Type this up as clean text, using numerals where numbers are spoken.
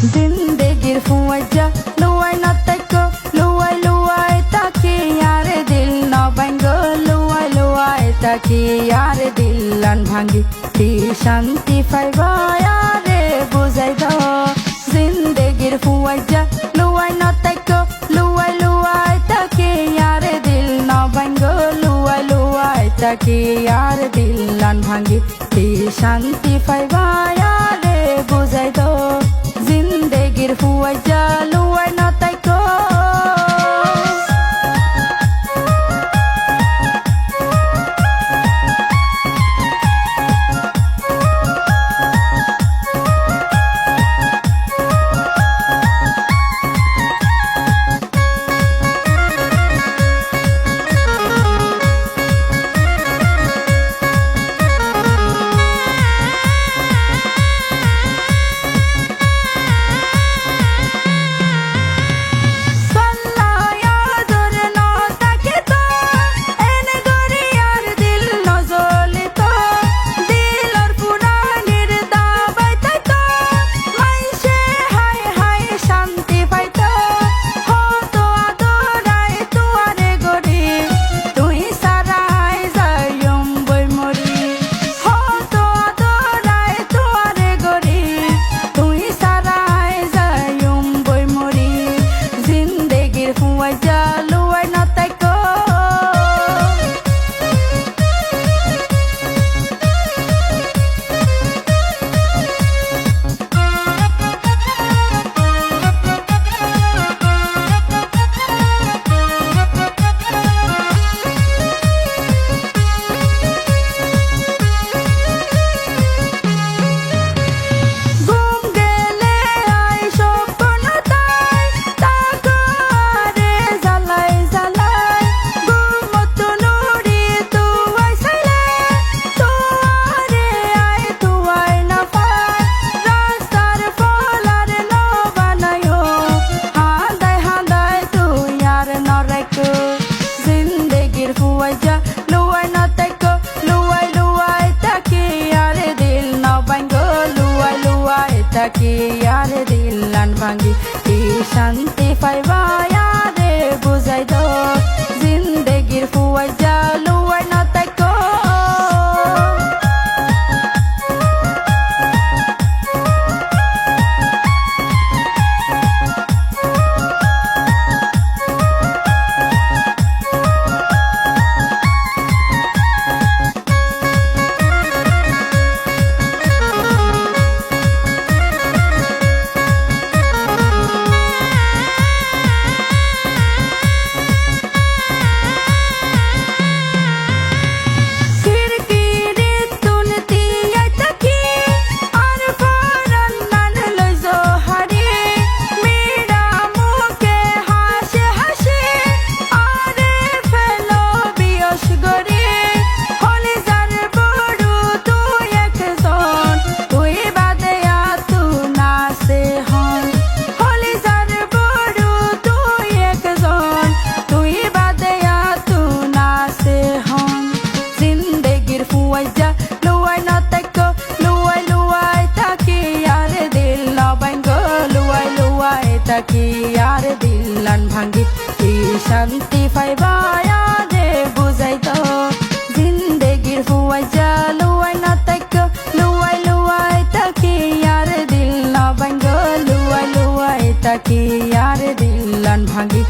জিন্দেগির ফুয়াইজা লুয়াই না তাইকো লুয়াই লুয়াই তাকি আর দিল না ভাঙ্গো লুয়াই লুয়াই তাকি আর দিলান ভাঙ্গি কি শান্তি পাইবা আরে বুঝাই দাও জিন্দেগির ফুয়াইজা লুয়াই না তাইকো লুয়াই লুয়াই তাকি আর দিল না ভাঙ্গো লুয়াই লুয়াই তাকি আর দিলান ভাঙ্গি কি শান্তি পাইবা আরে বুঝাই দাও জিন্দেগির ফুয়াইজা লুয়াই না তাইকো তাকি আর দিলান ভাঙ্গি কি শান্তি পাইবা আরে বুঝাই দাও জিন্দেগির ফুয়াইজা লুয়াই না তাইকো তাকি আর দিলান ভাঙ্গি কি শান্তি পাইবা আরে বুঝাই দাও জিন্দেগির ফুয়াইজা লুয়াই না তাইকো লুয়াই লুয়াই তাকি আর দিল না ভাঙ্গো লুয়াই লুয়াই তাকি আর দিলান ভাঙ্গি